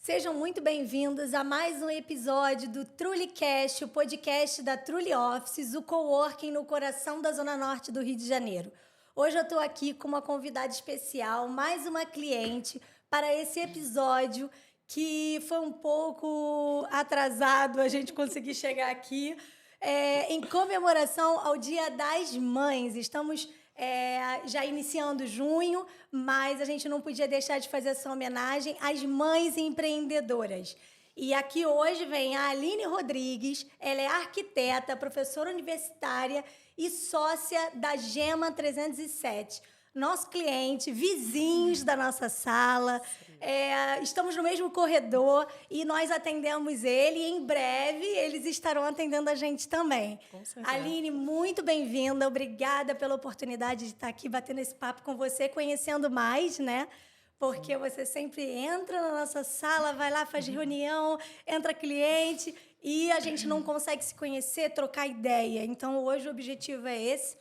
Sejam muito bem-vindos a mais um episódio do TrulyCast, o podcast da Truly Offices, o coworking no coração da Zona Norte do Rio de Janeiro. Hoje eu estou aqui com uma convidada especial, mais uma cliente, para esse episódio que foi um pouco atrasado a gente conseguir chegar aqui, em comemoração ao Dia das Mães. Estamos já iniciando junho, mas a gente não podia deixar de fazer essa homenagem às mães empreendedoras. E aqui hoje vem a Aline Rodrigues, ela é arquiteta, professora universitária e sócia da Gema 307. Nosso cliente, vizinhos da nossa sala, estamos no mesmo corredor e nós atendemos ele e em breve eles estarão atendendo a gente também. Com certeza. Aline, muito bem-vinda, obrigada pela oportunidade de estar aqui batendo esse papo com você, conhecendo mais, né? Porque você sempre entra na nossa sala, vai lá, faz reunião, entra cliente e a gente não consegue se conhecer, trocar ideia. Então, hoje o objetivo é esse.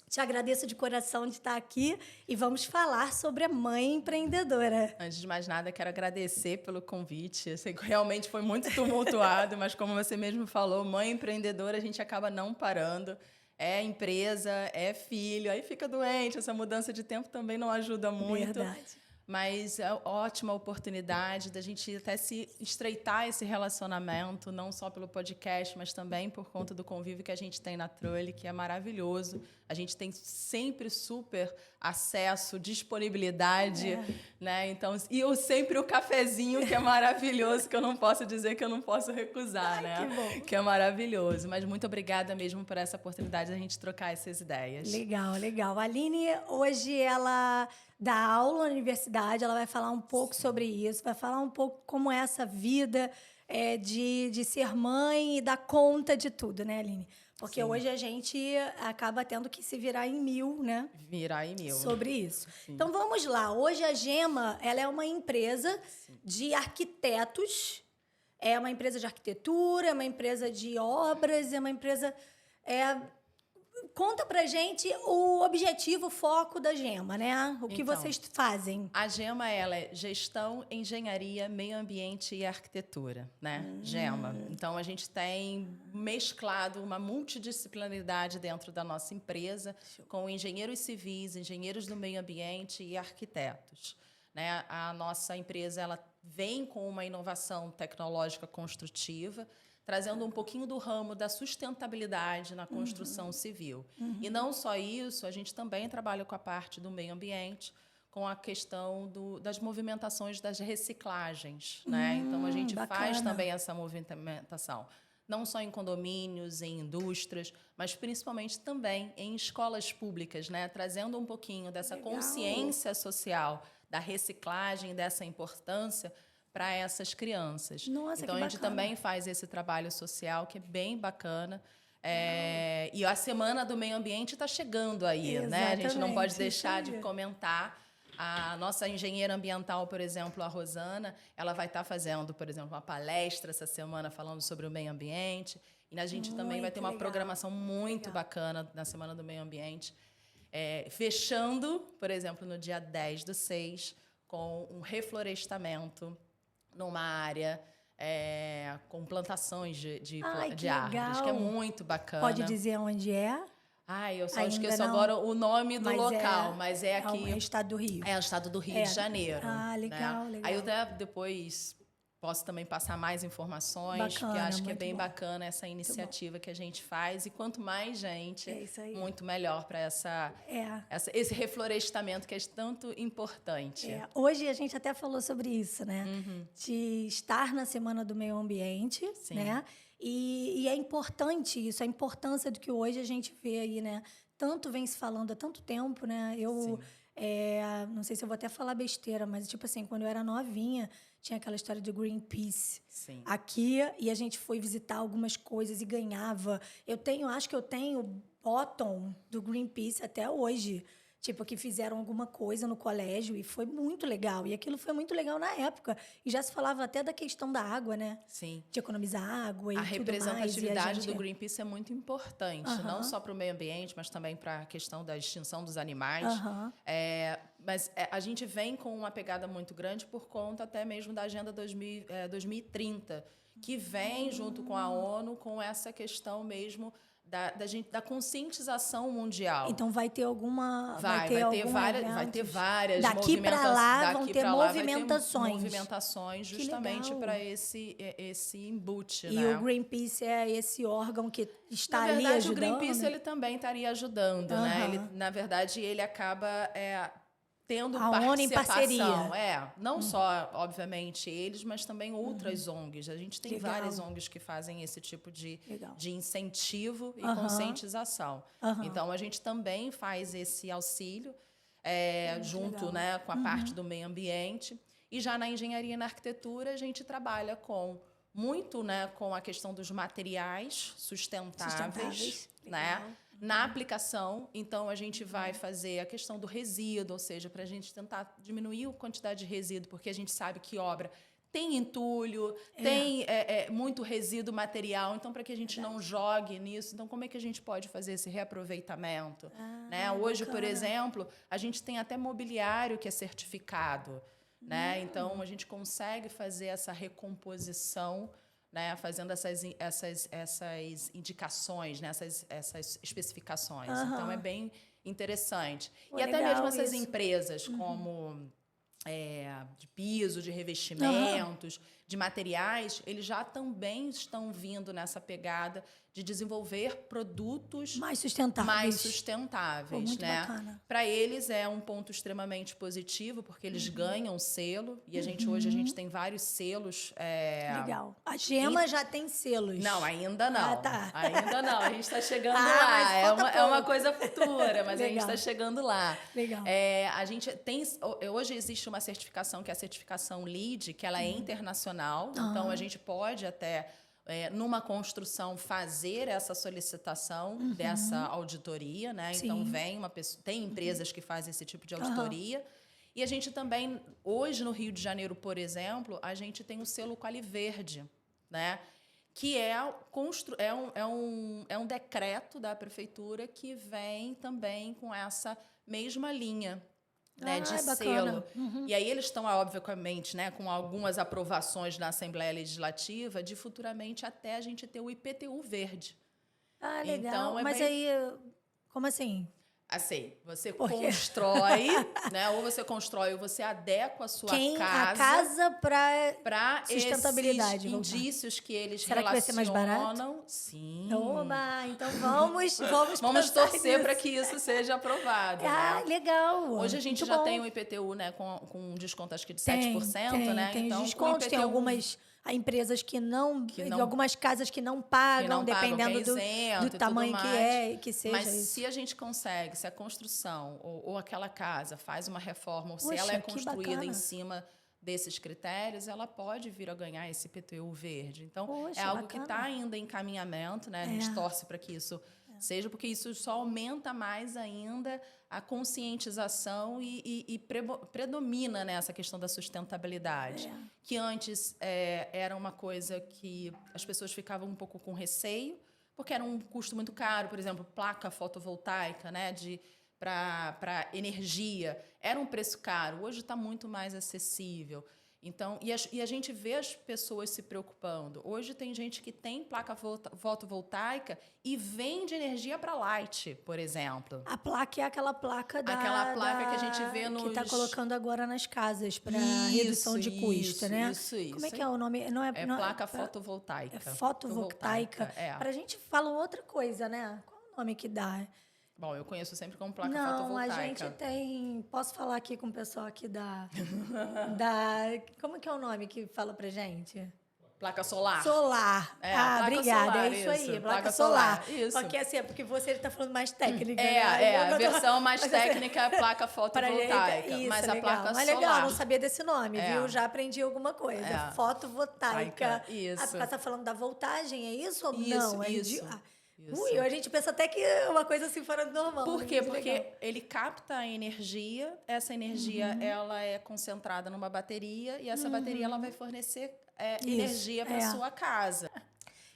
Te agradeço de coração de estar aqui e vamos falar sobre a mãe empreendedora. Antes de mais nada, quero agradecer pelo convite. Eu sei que realmente foi muito tumultuado, mas como você mesmo falou, mãe empreendedora, a gente acaba não parando. É empresa, é filho, aí fica doente. Essa mudança de tempo também não ajuda muito. Verdade. Mas é ótima oportunidade da gente até se estreitar esse relacionamento, não só pelo podcast, mas também por conta do convívio que a gente tem na Truly, que é maravilhoso. A gente tem sempre super acesso, disponibilidade, né? Então, sempre o cafezinho, que é maravilhoso, que eu não posso dizer que eu não posso recusar, né? Que bom. Que é maravilhoso. Mas muito obrigada mesmo por essa oportunidade de a gente trocar essas ideias. Legal, legal. A Aline, hoje, ela dá aula na universidade, ela vai falar um pouco sobre isso, vai falar um pouco como é essa vida de ser mãe e dar conta de tudo, né, Aline? Porque hoje a gente acaba tendo que se virar em mil, né? Virar em mil. Sobre isso. Sim. Então, vamos lá. Hoje a Gema, ela é uma empresa de arquitetos, é uma empresa de arquitetura, é uma empresa de obras, é uma empresa... Conta pra gente o objetivo, o foco da Gema, né? O que vocês fazem. A Gema, ela é gestão, engenharia, meio ambiente e arquitetura, né? Gema. Então, a gente tem mesclado uma multidisciplinaridade dentro da nossa empresa com engenheiros civis, engenheiros do meio ambiente e arquitetos. Né? A nossa empresa ela vem com uma inovação tecnológica construtiva, trazendo um pouquinho do ramo da sustentabilidade na construção civil. E não só isso, a gente também trabalha com a parte do meio ambiente, com a questão das movimentações das reciclagens. Né? Então, a gente faz também essa movimentação, não só em condomínios, em indústrias, mas principalmente também em escolas públicas, né? Trazendo um pouquinho dessa consciência social da reciclagem, dessa importância para essas crianças. Nossa, então, que a gente bacana. também faz esse trabalho social, que é bem bacana. E a Semana do Meio Ambiente está chegando aí, né? A gente não pode deixar de comentar. A nossa engenheira ambiental, por exemplo, a Rosana, ela vai estar fazendo, por exemplo, uma palestra essa semana falando sobre o meio ambiente. E a gente também vai ter uma programação muito bacana na Semana do Meio Ambiente. Fechando, por exemplo, no dia 10/6, com um reflorestamento numa área com plantações de árvores, que é muito bacana. Pode dizer onde é? Eu só Ainda esqueço não. agora o nome do local, mas é aqui... É o estado do Rio. É o estado do Rio de Janeiro. Legal, né? legal. Aí eu até depois posso também passar mais informações, porque eu acho que é bem bacana essa iniciativa que a gente faz. E quanto mais gente, muito melhor para esse reflorestamento que é tanto importante. Hoje a gente até falou sobre isso, né? De estar na Semana do Meio Ambiente, né? E é importante isso, a importância do que hoje a gente vê aí, né? Tanto vem se falando há tanto tempo, né? Não sei se eu vou até falar besteira, mas, tipo assim, quando eu era novinha, tinha aquela história de Greenpeace aqui, e a gente foi visitar algumas coisas e ganhava. Acho que eu tenho bottom do Greenpeace até hoje. tipo, que fizeram alguma coisa no colégio e foi muito legal. E aquilo foi muito legal na época. E já se falava até da questão da água, né? Sim. De economizar água e A tudo mais. representatividade do Greenpeace é muito importante, Aham. não só para o meio ambiente, mas também para a questão da extinção dos animais. Aham. Mas a gente vem com uma pegada muito grande por conta até mesmo da Agenda 2030, que vem junto com a ONU com essa questão mesmo da conscientização mundial. Então vai ter alguma. Vai ter várias daqui para lá vão ter movimentações. Movimentações justamente para esse embute. E né? o Greenpeace é esse órgão que está na ali verdade, ajudando. o Greenpeace ele também estaria ajudando, né? Ele, na verdade, ele acaba tendo a participação. ONU em parceria. Não só, obviamente, eles, mas também outras ONGs. A gente tem várias ONGs que fazem esse tipo de incentivo e conscientização. Então, a gente também faz esse auxílio junto, né, com a parte do meio ambiente. E já na engenharia e na arquitetura, a gente trabalha muito, né, com a questão dos materiais sustentáveis. Né? Na aplicação, então, a gente vai fazer a questão do resíduo, ou seja, para a gente tentar diminuir a quantidade de resíduo, porque a gente sabe que obra tem entulho, tem muito resíduo material, então, para que a gente não jogue nisso, então, como é que a gente pode fazer esse reaproveitamento? Né? Hoje, por exemplo, a gente tem até mobiliário que é certificado, né? Então, a gente consegue fazer essa recomposição, né, fazendo essas indicações, né, essas especificações. Então, é bem interessante. E até mesmo essas empresas como de piso, de revestimentos, de materiais, eles já também estão vindo nessa pegada de desenvolver produtos mais sustentáveis. Pô, muito né? bacana. Para eles é um ponto extremamente positivo, porque eles ganham selo, e hoje a gente tem vários selos. Legal. A Gema já tem selos. Não, ainda não. Ah, tá. Ainda não. A gente está chegando lá. É uma coisa futura, mas a gente está chegando lá. Legal. A gente tem. Hoje existe uma certificação que é a certificação LEED, que ela é internacional. Então, a gente pode até, numa construção, fazer essa solicitação dessa auditoria. Né? Então, tem empresas que fazem esse tipo de auditoria. E a gente também, hoje no Rio de Janeiro, por exemplo, a gente tem o selo Quali Verde, né? Que é um decreto da prefeitura que vem também com essa mesma linha, né, de selo. E aí eles estão, obviamente, né, com algumas aprovações na Assembleia Legislativa de futuramente até a gente ter o IPTU verde. Ah, legal. Então, mas aí, como assim? Assim, você constrói, né? Ou você constrói ou você adequa a sua casa. A casa para sustentabilidade. Esses indícios que eles Será que vai ser mais barato? Sim. Oba, então vamos vamos torcer para que isso seja aprovado. Ah, né? Legal. Hoje a gente já tem o IPTU, né, com desconto acho que de 7%, né? Tem então, descontos, tem algumas empresas que não, algumas casas que não pagam, dependendo do tamanho que seja. Mas isso. se a gente consegue, se a construção ou aquela casa faz uma reforma, ou se ela é construída em cima desses critérios, ela pode vir a ganhar esse IPTU verde. Então, é algo que está ainda em encaminhamento, né? A gente torce para que isso seja, porque isso só aumenta mais ainda a conscientização e predomina, né, essa questão da sustentabilidade. Que antes era uma coisa que as pessoas ficavam um pouco com receio, porque era um custo muito caro, por exemplo, placa fotovoltaica, né, para energia, era um preço caro. Hoje está muito mais acessível. Então, e a gente vê as pessoas se preocupando. Hoje tem gente que tem placa fotovoltaica e vende energia para Light, por exemplo. A placa é aquela placa que a gente vê nos... que está colocando agora nas casas para redução de custo, né? Isso. Como é que é o nome? Não é placa fotovoltaica. É fotovoltaica. Para a gente fala outra coisa, né? Qual é o nome que dá? Bom, eu conheço sempre como placa fotovoltaica. Não, a gente tem... Posso falar aqui com o pessoal aqui como que é o nome que fala pra gente? Placa solar. Solar. Placa obrigada. Solar, é isso aí, placa solar. Isso. Porque assim, é porque você está falando mais técnica. A versão mais técnica é a placa fotovoltaica. Isso, mas a placa solar. Mas legal, não sabia desse nome, viu? Já aprendi alguma coisa. Fotovoltaica. Isso. Você está falando da voltagem, é isso ou isso, não? Isso. isso. Ui, a gente pensa até que é uma coisa assim fora do normal. Por né? quê? Muito Porque legal. ele capta a energia, essa energia ela é concentrada numa bateria e essa bateria ela vai fornecer energia para sua casa.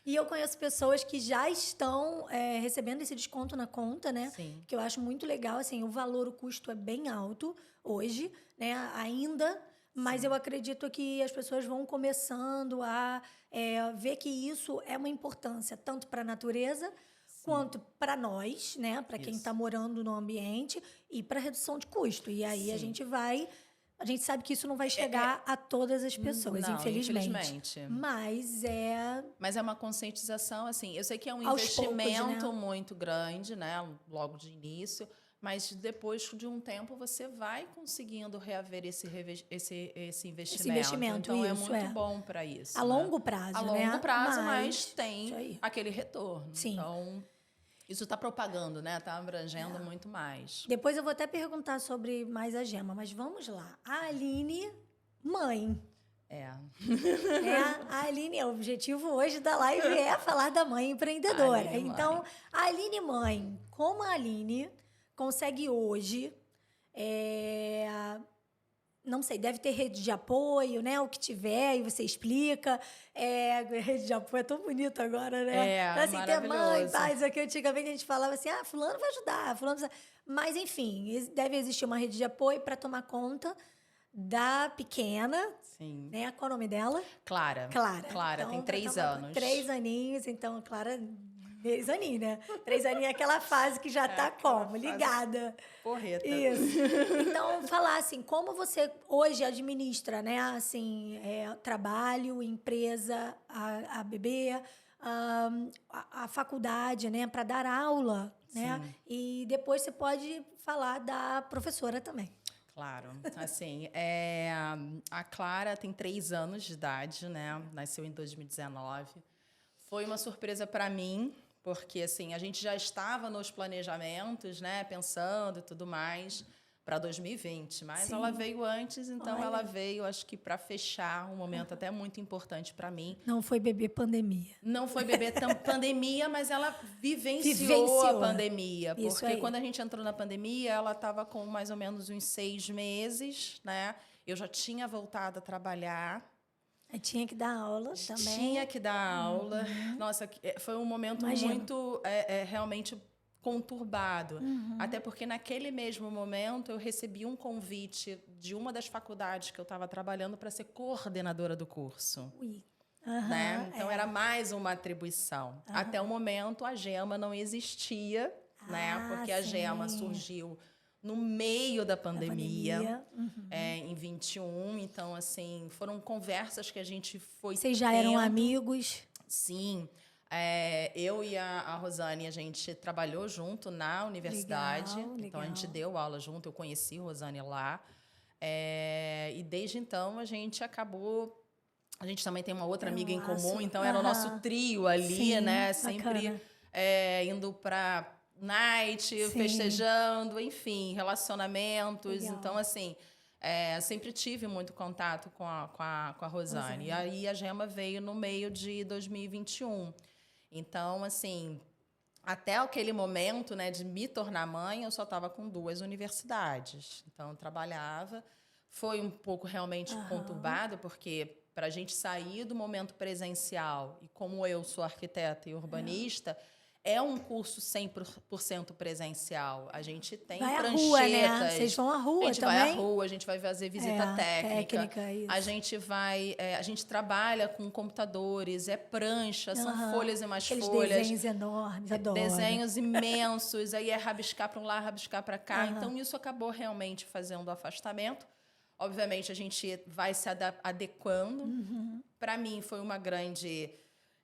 E eu conheço pessoas que já estão recebendo esse desconto na conta, né? Sim. Que eu acho muito legal, assim, o valor, o custo é bem alto hoje, né? Ainda, mas eu acredito que as pessoas vão começando a ver que isso é uma importância, tanto para a natureza, quanto para nós, né? Para quem está morando no ambiente, e para redução de custo. E aí a gente vai... A gente sabe que isso não vai chegar a todas as pessoas, Não, infelizmente. Mas Mas é uma conscientização, assim, eu sei que é um aos poucos, investimento né? muito grande, né? Logo de início, mas depois de um tempo você vai conseguindo reaver esse investimento. Investimento, Então é isso, muito bom para isso. A né? longo prazo, A né? longo prazo, mas Isso tem aí. aquele retorno. Sim. Então, isso está propagando, né? Está abrangendo muito mais. Depois eu vou até perguntar sobre mais a Gema, mas vamos lá. A Aline, mãe. A Aline, o objetivo hoje da live é falar da mãe empreendedora. Aline, então, mãe. a Aline, mãe, como a Aline consegue hoje, não sei, deve ter rede de apoio, né? O que tiver, e você explica. Rede de apoio é tão bonito agora, né? Então, assim, ter mãe, maravilhoso. pai, isso aqui, antigamente a gente falava assim, fulano vai ajudar, fulano... Mas, enfim, deve existir uma rede de apoio para tomar conta da pequena, Sim. né? Qual o nome dela? Clara. Clara. Clara, Então, tem 3 anos. 3 aninhos, então, Clara, 3 aninhos, né? 3 aninhos é aquela fase que já tá como? Ligada. Porreta. Isso. Então, falar assim, como você hoje administra, né? Assim, trabalho, empresa, a bebê, a faculdade, né? Para dar aula, né? Sim. E depois você pode falar da professora também. Claro. Assim, a Clara tem 3 anos de idade, né? Nasceu em 2019. Foi uma surpresa para mim, porque assim, a gente já estava nos planejamentos, né? Pensando e tudo mais para 2020, mas Sim. ela veio antes, então Olha. ela veio, acho que para fechar um momento até muito importante para mim. Não foi bebê pandemia. Não foi bebê pandemia, mas ela vivenciou a pandemia. Isso Porque aí. quando a gente entrou na pandemia, ela estava com mais ou menos uns 6 meses, né? Eu já tinha voltado a trabalhar. Aí tinha que dar aula também. Tinha que dar aula. Nossa, foi um momento muito realmente conturbado. Até porque naquele mesmo momento eu recebi um convite de uma das faculdades que eu estava trabalhando para ser coordenadora do curso. Ui. Né? Então era mais uma atribuição. Até o momento a Gema não existia, né? Porque a Gema surgiu no meio da pandemia. Em 21. Então, assim, foram conversas que a gente foi Vocês já eram amigos? Sim. Eu e a Rosane, a gente trabalhou junto na universidade. Legal. Então, a gente deu aula junto. Eu conheci a Rosane lá. E desde então, a gente acabou... A gente também tem uma outra amiga em comum. Então, era o nosso trio ali, Sim, né? Sempre indo para night, festejando, enfim, relacionamentos. Legal. Então, assim... sempre tive muito contato com a Rosane. E aí a Gema veio no meio de 2021. Então, assim, até aquele momento, né, de me tornar mãe, eu só estava com 2 universidades. Então, eu trabalhava. Foi um pouco realmente conturbado, porque para a gente sair do momento presencial, e como eu sou arquiteta e urbanista... É um curso 100% presencial. A gente tem pranchetas. Rua, né? Vocês vão à rua também? A gente vai à rua, a gente vai fazer visita técnica. Isso. A gente vai... a gente trabalha com computadores, prancha, são folhas e mais Aqueles folhas. Desenhos enormes, adoro. Desenhos imensos, aí rabiscar para um lado, rabiscar para cá. Então, isso acabou realmente fazendo o afastamento. Obviamente, a gente vai se adequando. Para mim, foi uma grande...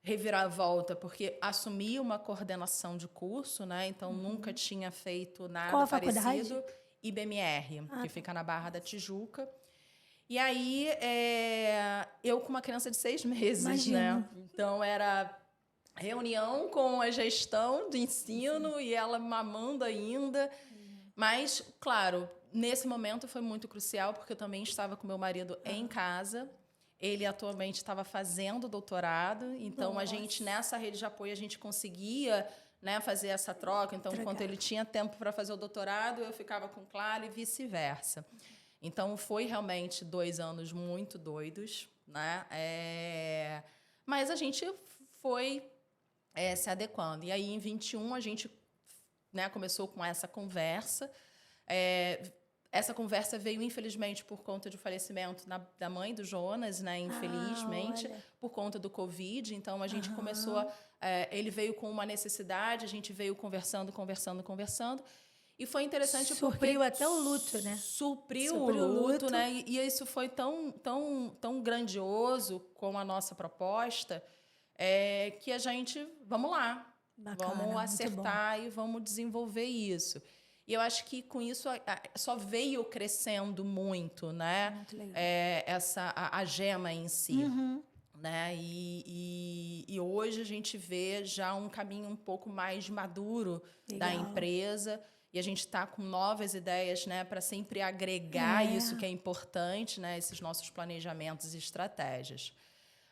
reviravolta, porque assumi uma coordenação de curso, né? Então, nunca tinha feito nada Qual a parecido. faculdade? IBMR, que fica na Barra da Tijuca. E aí, eu com uma criança de 6 meses, né? Então, era reunião com a gestão de ensino e ela mamando ainda. Mas, claro, nesse momento foi muito crucial, porque eu também estava com meu marido em casa. Ele atualmente estava fazendo doutorado, então a gente, nessa rede de apoio, a gente conseguia né, fazer essa troca. Então, enquanto ele tinha tempo para fazer o doutorado, eu ficava com Clara e vice-versa. Então, foi realmente 2 anos muito doidos, né? Mas a gente foi se adequando. E aí, em 21, a gente, né, começou com essa conversa. Essa conversa veio, infelizmente, por conta do falecimento da mãe do Jonas, né? Infelizmente, por conta do Covid. Então, a gente começou... ele veio com uma necessidade, a gente veio conversando. E foi interessante porque... Supriu até o luto, né? Supriu o luto, né? E isso foi tão grandioso com a nossa proposta que a gente... Vamos lá. Bacana, vamos acertar e vamos desenvolver isso. E eu acho que, com isso, só veio crescendo muito, né? Muito legal. A Gema em si. Né? E hoje a gente vê já um caminho um pouco mais maduro da empresa. E a gente está com novas ideias, né, para sempre agregar isso que é importante, né, esses nossos planejamentos e estratégias.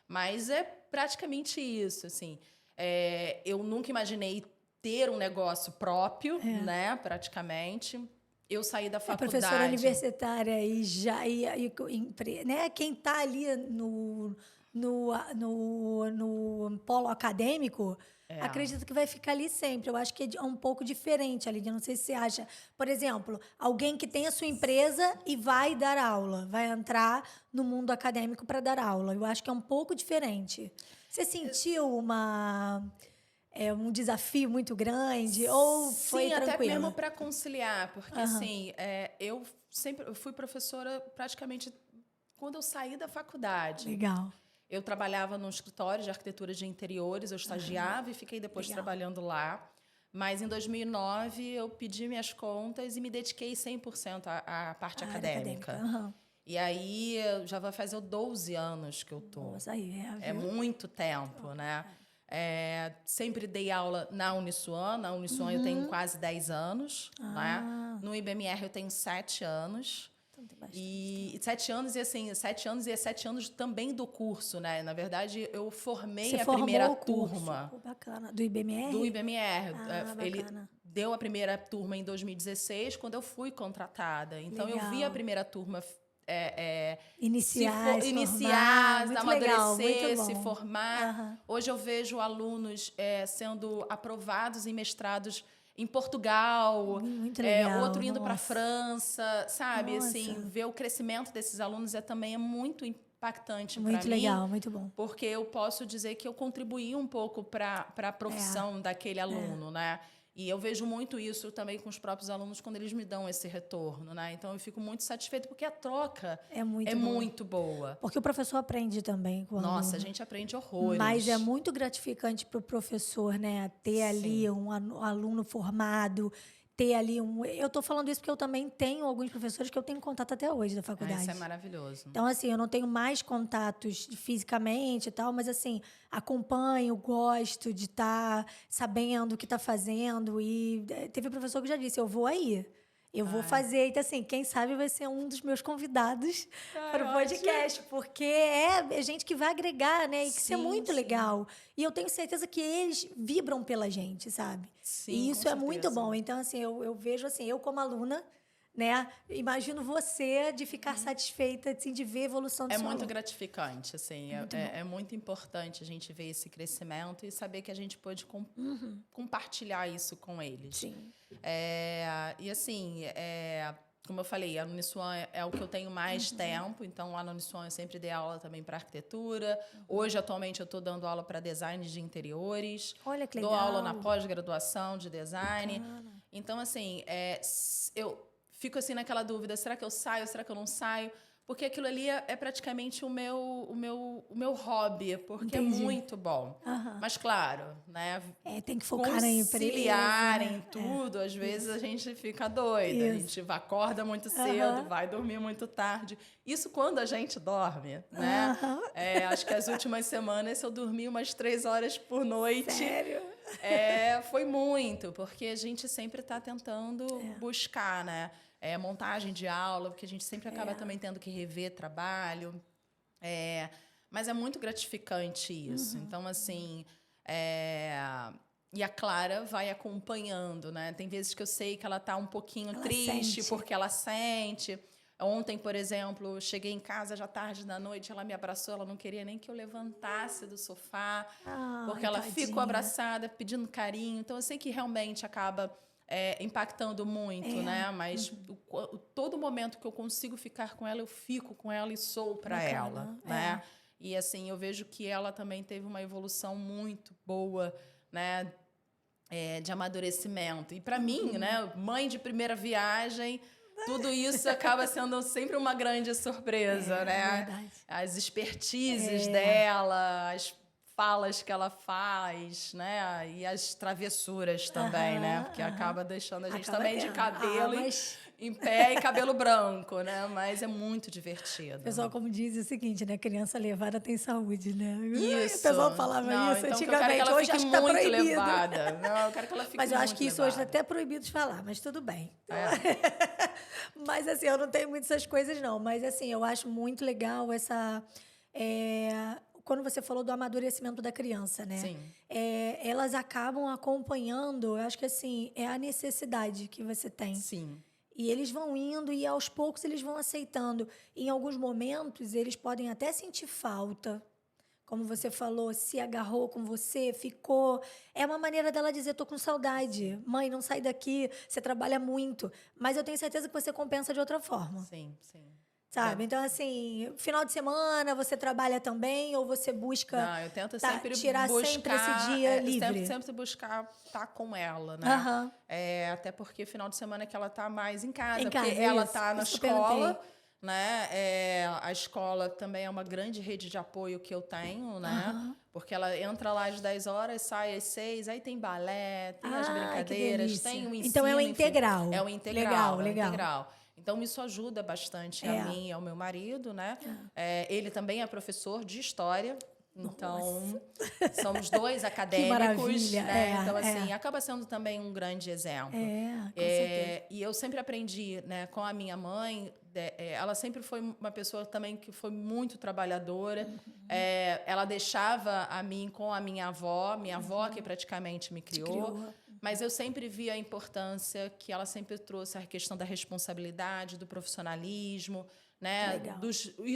Mas é praticamente isso. Assim, eu nunca imaginei ter um negócio próprio, né, praticamente. Eu saí da faculdade. Professora universitária né? Quem está ali no polo acadêmico, acredito que vai ficar ali sempre. Eu acho que é um pouco diferente ali. Eu não sei se você acha. Por exemplo, alguém que tem a sua empresa e vai dar aula, vai entrar no mundo acadêmico para dar aula. Eu acho que é um pouco diferente. Você sentiu um desafio muito grande ou foi tranquilo? Sim, até mesmo para conciliar, porque assim, eu fui professora praticamente quando eu saí da faculdade. Legal. Eu trabalhava num escritório de arquitetura de interiores, eu estagiava e fiquei depois trabalhando lá. Mas, em 2009, eu pedi minhas contas e me dediquei 100% à parte acadêmica. E aí, já vai fazer 12 anos que eu estou. Nossa, aí é muito tempo, né? Sempre dei aula na Uniswan. Na Uniswan eu tenho quase 10 anos. Né? No IBMR eu tenho 7 anos. E 7 anos, e assim, 7 anos e 7 anos também do curso, né? Na verdade, eu formei a primeira turma. Pô, bacana. Do IBMR? Do IBMR. Ele bacana. deu a primeira turma em 2016, quando eu fui contratada. Então, Legal. eu vi a primeira turma iniciar, amadurecer, se formar. Hoje eu vejo alunos sendo aprovados em mestrados em Portugal, muito legal, outro indo para a França, sabe? Assim, ver o crescimento desses alunos também é muito impactante para mim. Muito legal, muito bom. Porque eu posso dizer que eu contribuí um pouco para a profissão daquele aluno, né? E eu vejo muito isso também com os próprios alunos quando eles me dão esse retorno, né? Então, eu fico muito satisfeita porque a troca é muito boa. Porque o professor aprende também. Nossa, a gente aprende horrores. Mas é muito gratificante para o professor, né? Ter ali um aluno formado, ter ali Eu estou falando isso porque eu também tenho alguns professores que eu tenho contato até hoje da faculdade. Isso é maravilhoso. Então, assim, eu não tenho mais contatos fisicamente e tal, mas, assim, acompanho, gosto de estar sabendo o que está fazendo. E teve professor que já disse, eu vou aí. Eu vou fazer. Então, assim, quem sabe vai ser um dos meus convidados para o podcast. Porque é gente que vai agregar, né? E que isso é muito legal. E eu tenho certeza que eles vibram pela gente, sabe? Sim, e isso é muito bom. Então, assim, eu vejo assim, eu como aluna, né? Imagino você de ficar satisfeita, assim, de ver a evolução do seu muito aluno. gratificante, assim. É muito importante a gente ver esse crescimento e saber que a gente pode compartilhar isso com eles. Sim. E assim, como eu falei, a Uniswan é o que eu tenho mais tempo, então lá na Uniswan eu sempre dei aula também para arquitetura. Hoje, atualmente, eu estou dando aula para design de interiores. Olha que legal. Dou aula na pós-graduação de design. Bacana. Então, assim, eu fico assim naquela dúvida, será que eu saio, será que eu não saio? Porque aquilo ali é praticamente o meu hobby, porque é muito bom. Mas, claro, né? Tem que focar na empresa. Conciliar em tudo, às vezes a gente fica doida. A gente acorda muito cedo, vai dormir muito tarde. Isso quando a gente dorme, né? Acho que as últimas semanas eu dormi umas 3 horas por noite. Sério? Foi muito, porque a gente sempre está tentando buscar, né? Montagem de aula, porque a gente sempre acaba também tendo que rever trabalho. Mas é muito gratificante isso. Então, assim, E a Clara vai acompanhando, né? Tem vezes que eu sei que ela tá um pouquinho Ela triste, sente. porque ela sente. Ontem, por exemplo, eu cheguei em casa já tarde da noite, ela me abraçou, ela não queria nem que eu levantasse do sofá, porque ela ficou abraçada, pedindo carinho. Então, eu sei que realmente acaba impactando muito, né? Mas todo momento que eu consigo ficar com ela, eu fico com ela e sou para ela, né? E, assim, eu vejo que ela também teve uma evolução muito boa, né? De amadurecimento. E, para mim, né? Mãe de primeira viagem... Tudo isso acaba sendo sempre uma grande surpresa, né? Verdade. As expertises dela, as falas que ela faz, né? E as travessuras também, né? Porque acaba deixando a gente também de cabelo em pé e cabelo branco, né? Mas é muito divertido. O pessoal, como diz, é o seguinte, né? Criança levada tem saúde, né? Isso. O pessoal falava isso então antigamente. Eu quero que ela hoje fique acho que tá muito proibido. levada. Não, eu quero que ela fique mas eu acho que isso levada. hoje tá até proibido de falar, mas tudo bem. Mas, assim, eu não tenho muito essas coisas, não. Mas, assim, eu acho muito legal essa... quando você falou do amadurecimento da criança, né? Sim. Elas acabam acompanhando, eu acho que, assim, é a necessidade que você tem. Sim. E eles vão indo e, aos poucos, eles vão aceitando. Em alguns momentos, eles podem até sentir falta. Como você falou, se agarrou com você, ficou. É uma maneira dela dizer, tô com saudade. Mãe, não sai daqui, você trabalha muito. Mas eu tenho certeza que você compensa de outra forma. Sim, sim. Sabe? Então, assim, final de semana você trabalha também ou você busca Não, eu tento sempre tirar buscar, sempre esse dia livre? Sempre buscar estar com ela, né? Aham. Até porque final de semana é que ela tá mais em casa. Em porque casa, ela isso. tá na Isso que eu escola, perguntei. né? A escola também é uma grande rede de apoio que eu tenho, né? Aham. Porque ela entra lá às 10 horas, sai às 6, aí tem balé, tem as Que brincadeiras, delícia. tem o ensino. Então é o enfim. integral. É o integral. Legal, é o legal. integral. Então, isso ajuda bastante a mim e ao meu marido, né? Ele também é professor de história. Então, somos dois acadêmicos. Que maravilha. Né? Então, assim, acaba sendo também um grande exemplo. Com certeza. E eu sempre aprendi, né, com a minha mãe. Ela sempre foi uma pessoa também que foi muito trabalhadora. Ela deixava a mim com a minha avó que praticamente me criou. Mas eu sempre vi a importância que ela sempre trouxe a questão da responsabilidade, do profissionalismo, né?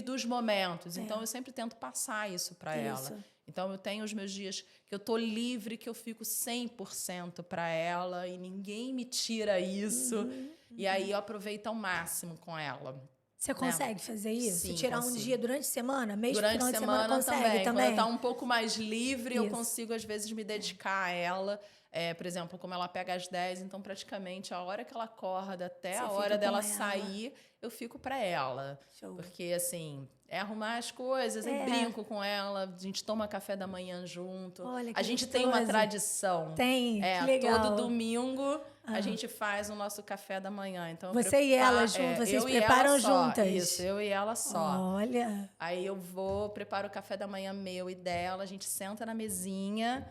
Dos momentos. Então, eu sempre tento passar isso para ela. Então, eu tenho os meus dias que eu tô livre, que eu fico 100% para ela e ninguém me tira isso. E aí, eu aproveito ao máximo com ela. Você consegue fazer isso? Sim, tirar consigo. um dia durante a semana? Mês Durante final de semana consegue também? Quando tá um pouco mais livre, eu consigo, às vezes, me dedicar a ela. Por exemplo, como ela pega às 10, então praticamente a hora que ela acorda até a hora dela sair, eu fico para ela. Show. Porque, assim, arrumar as coisas, eu brinco com ela, a gente toma café da manhã junto. Olha, que a gente gostoso. tem uma tradição. Tem, que legal. Todo domingo a gente faz o nosso café da manhã. Então, você e ela juntas, vocês preparam juntas? Isso, eu e ela só. Olha. Aí eu preparo o café da manhã meu e dela, a gente senta na mesinha.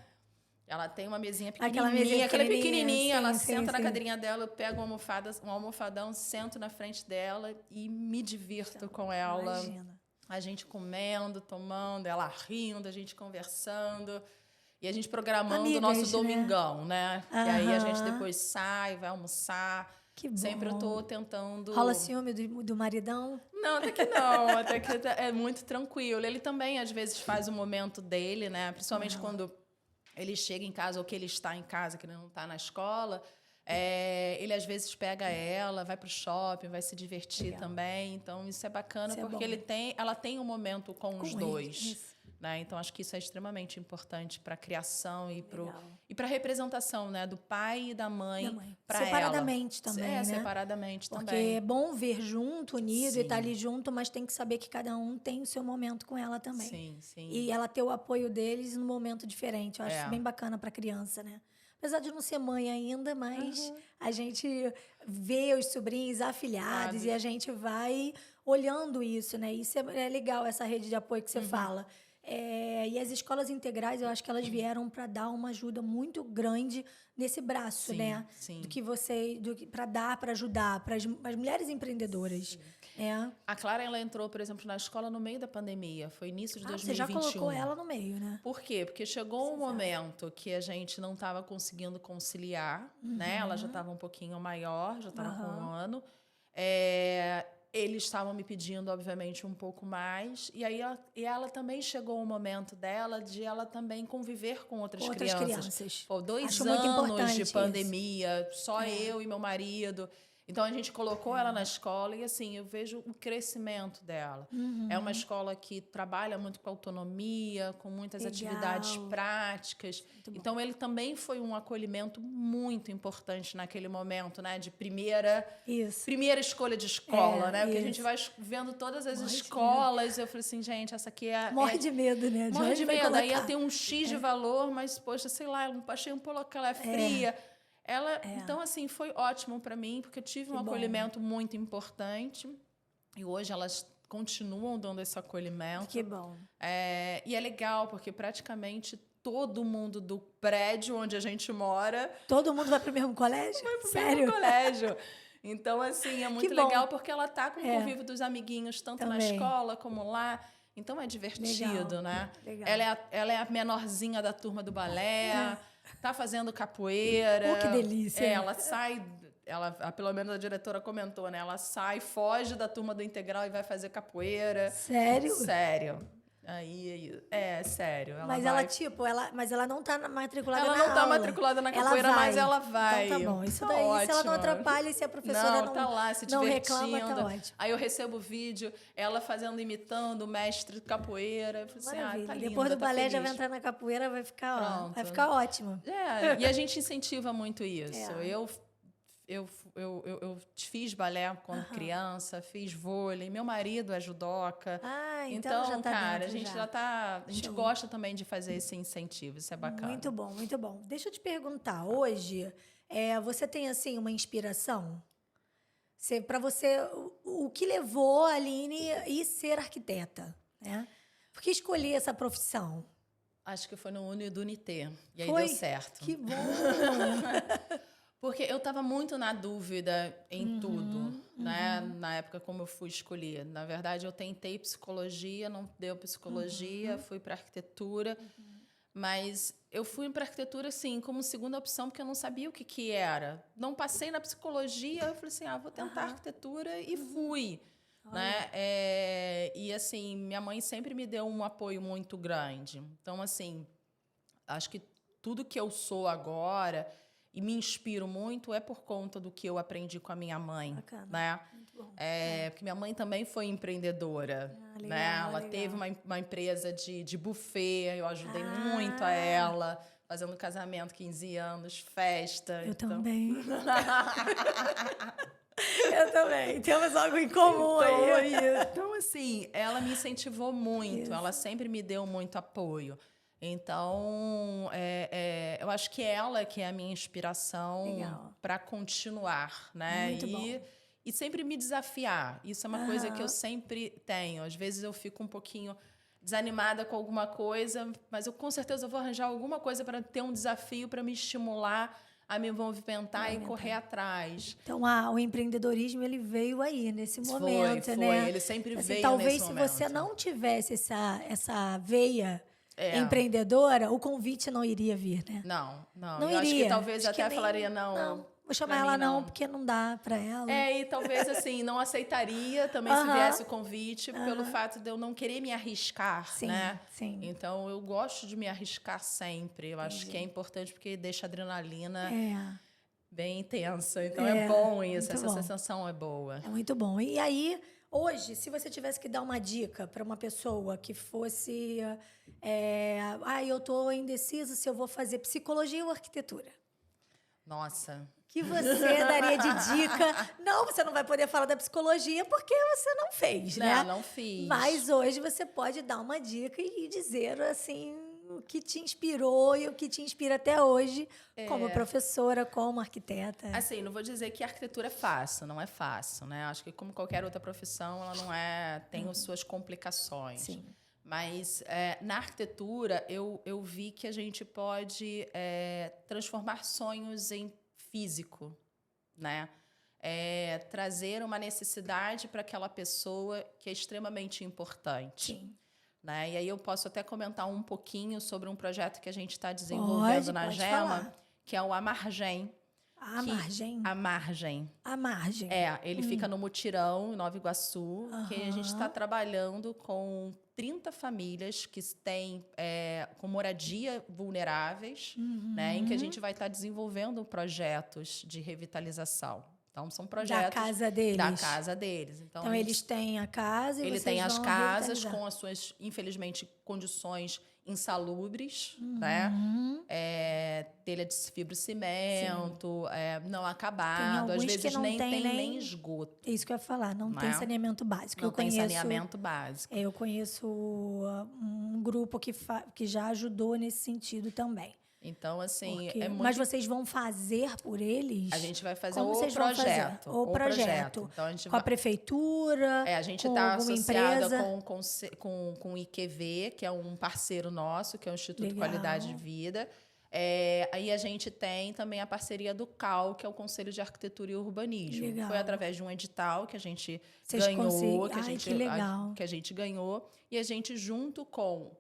Ela tem uma mesinha pequenininha, aquela pequenininha, ela senta na cadeirinha dela, eu pego um almofadão, sento na frente dela e me divirto com ela. Imagina. A gente comendo, tomando, ela rindo, a gente conversando. E a gente programando o nosso domingão, né? E aí a gente depois sai, vai almoçar. Que bom. Sempre eu tô tentando... Rola ciúme do maridão? Não, até que não. Até que é muito tranquilo. Ele também, às vezes, faz o momento dele, né? Principalmente quando ele chega em casa ou que ele está em casa, que ele não está na escola. Ele, às vezes, pega ela, vai pro shopping, vai se divertir também. Então, isso é bacana, porque ela tem um momento com os dois. Né? Então, acho que isso é extremamente importante para a criação e para a representação, né? Do pai e da mãe para ela. Separadamente também, né? Separadamente também. Porque é bom ver junto, unido, e estar ali junto, mas tem que saber que cada um tem o seu momento com ela também. Sim, sim. E ela ter o apoio deles num momento diferente. Eu acho isso bem bacana para a criança, né? Apesar de não ser mãe ainda, mas a gente vê os sobrinhos afilhados e a gente vai olhando isso, né? Isso é legal, essa rede de apoio que você fala. E as escolas integrais, eu acho que elas vieram para dar uma ajuda muito grande nesse braço, Sim, né? sim. Para dar, para ajudar, para as mulheres empreendedoras. A Clara, ela entrou, por exemplo, na escola no meio da pandemia. Foi início de 2021. Você já colocou ela no meio, né? Por quê? Porque chegou um momento que a gente não estava conseguindo conciliar, né? Ela já estava um pouquinho maior, já estava com 1 ano. Eles estavam me pedindo, obviamente, um pouco mais. E aí ela também chegou o momento dela de ela também conviver com outras crianças. Pô, 2 anos de pandemia, só eu e meu marido. Então, a gente colocou ela na escola e, assim, eu vejo o crescimento dela. É uma escola que trabalha muito com autonomia, com muitas atividades práticas. Então, ele também foi um acolhimento muito importante naquele momento, né? De primeira escolha de escola, né? Porque a gente vai vendo todas as escolas. Eu falei assim, gente, essa aqui é... Morre de medo, né? Morre de medo. Aí ia ter um X de valor, mas, poxa, sei lá, eu achei um pouco que ela é fria. Então, assim, foi ótimo para mim, porque eu tive um acolhimento muito importante. E hoje elas continuam dando esse acolhimento. Que bom. E é legal, porque praticamente todo mundo do prédio onde a gente mora... Todo mundo vai para o mesmo colégio? Vai para o mesmo colégio. Então, assim, é muito legal, porque ela tá com o convívio dos amiguinhos, tanto na escola como lá. Então, é divertido, né? Legal. Ela é a menorzinha da turma do balé... Tá fazendo capoeira. Que delícia. Ela sai, pelo menos a diretora comentou, né? Ela sai, foge da turma do integral e vai fazer capoeira. Sério? Sério. Sério. Mas ela não tá matriculada na aula. Ela não tá aula. matriculada na capoeira, mas ela vai. Então tá bom. Isso daí, ótimo. Se ela não atrapalha e se a professora tá lá, se não reclama, tá ótimo. Aí eu recebo vídeo, ela imitando o mestre de capoeira. Eu falei assim, tá linda, depois do balé feliz. já vai entrar na capoeira, vai ficar ótimo. E a gente incentiva muito isso. Eu fiz balé quando criança, fiz vôlei, meu marido é judoca. Então já tá cara, dentro, a gente gosta também de fazer esse incentivo, isso é bacana. Muito bom, muito bom. Deixa eu te perguntar, hoje, você tem, assim, uma inspiração? Para você, o que levou a Aline a ser arquiteta, né? Por que escolher essa profissão? Acho que foi no Unidunité, e aí deu certo. Que bom! Porque eu estava muito na dúvida em tudo, né? Na época como eu fui escolher. Na verdade, eu tentei psicologia, não deu psicologia, fui para arquitetura. Mas eu fui para arquitetura, assim, como segunda opção, porque eu não sabia o que era. Não passei na psicologia, eu falei assim, vou tentar arquitetura e fui. Né? E, assim, minha mãe sempre me deu um apoio muito grande. Então, assim, acho que tudo que eu sou agora... E me inspiro muito por conta do que eu aprendi com a minha mãe. Bacana. Né? Muito bom. Porque minha mãe também foi empreendedora. Legal, né? Ela teve uma empresa de buffet, eu ajudei muito a ela, fazendo casamento, 15 anos, festa. Eu também. Eu também. Temos algo em comum aí. Então, assim, ela me incentivou muito. Ela sempre me deu muito apoio. Então, eu acho que ela que é a minha inspiração para continuar, né? Muito bom. E sempre me desafiar. Isso é uma coisa que eu sempre tenho. Às vezes eu fico um pouquinho desanimada com alguma coisa, mas eu com certeza vou arranjar alguma coisa para ter um desafio para me estimular a me movimentar e correr atrás. Então, o empreendedorismo ele veio aí nesse momento, foi. né? Ele sempre veio nesse talvez momento. Se você não tivesse essa veia empreendedora, o convite não iria vir, né? Não eu iria. Acho que talvez até falaria não. Vou chamar ela não, porque não dá para ela. E talvez assim, não aceitaria também se viesse o convite, pelo fato de eu não querer me arriscar, né? Sim. Então, eu gosto de me arriscar sempre. Eu acho que é importante porque deixa a adrenalina bem intensa. Então, é bom isso, essa sensação é boa. É muito bom. E aí, hoje, se você tivesse que dar uma dica para uma pessoa que fosse... eu estou indecisa se eu vou fazer psicologia ou arquitetura. Nossa... Que você daria de dica? Não, você não vai poder falar da psicologia porque você não fez, né? Não fiz. Mas hoje você pode dar uma dica e dizer, assim, o que te inspirou e o que te inspira até hoje como professora, como arquiteta. Assim, não vou dizer que a arquitetura é fácil, não é fácil, né? Acho que como qualquer outra profissão, ela não tem as suas complicações. Sim. Mas na arquitetura eu vi que a gente pode transformar sonhos em físico, né? Trazer uma necessidade para aquela pessoa que é extremamente importante. Sim. Né? E aí eu posso até comentar um pouquinho sobre um projeto que a gente está desenvolvendo na pode Gema, falar. que é o Amargem. A margem? A Margem. A margem. Ele fica no Mutirão, em Nova Iguaçu, que a gente está Aham. trabalhando com 30 famílias que têm com moradia vulneráveis, né, em que a gente vai estar desenvolvendo projetos de revitalização. Então, são projetos Da casa deles. da casa deles. Então, a gente- eles têm a casa e ele vocês tem as vão casas revitalizar. com as suas, infelizmente, condições insalubres, né? Telha de fibrocimento, não acabado, às alguns que vezes não nem tem tem nem- nem esgoto. É isso que eu ia falar, não tem Né? saneamento básico. Não Eu tem conheço, saneamento básico. eu conheço um grupo que já ajudou nesse sentido também. Então, assim, Porque- é muito... Mas vocês vão fazer por eles? A gente vai fazer Como o vocês vão fazer? projeto. O projeto. Então, a gente Com a vai... prefeitura? A gente com está alguma associada empresa? com o IQV, que é um parceiro nosso, que é o Instituto Legal. Qualidade de Vida. Aí a gente tem também a parceria do CAL, que é o Conselho de Arquitetura e Urbanismo. Legal. Foi através de um edital que a gente Vocês ganhou, conseguem- que legal. que a gente ganhou, e a gente, junto com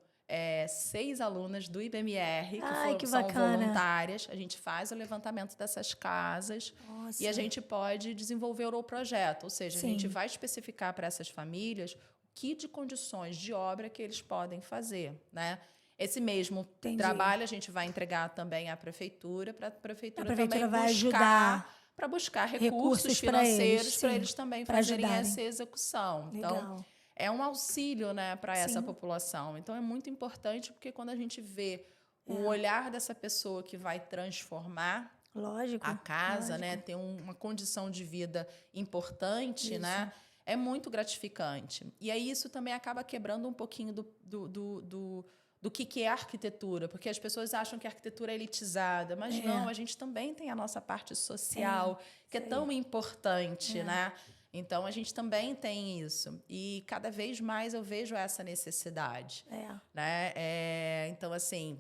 6 alunas do IBMR, que são bacana. voluntárias, a gente faz o levantamento dessas casas. Nossa. E a gente pode desenvolver o projeto, ou seja, Sim. a gente vai especificar para essas famílias o que de condições de obra que eles podem fazer, né? Esse mesmo Entendi. trabalho a gente vai entregar também à prefeitura, para a prefeitura A prefeitura também vai ajudar para buscar recursos recursos pra financeiros eles, para sim, eles também pra fazerem ajudarem. essa execução. Então, Legal. é um auxílio, né, para essa Sim. população. Então, é muito importante porque quando a gente vê o olhar dessa pessoa que vai transformar Lógico. a casa, lógico. né, ter uma condição de vida importante, Isso. né, é muito gratificante. E aí isso também acaba quebrando um pouquinho do que é arquitetura, porque as pessoas acham que a arquitetura é elitizada, mas não, a gente também tem a nossa parte social, que é tão importante, né? Então, a gente também tem isso. E cada vez mais eu vejo essa necessidade. Né? Então, assim,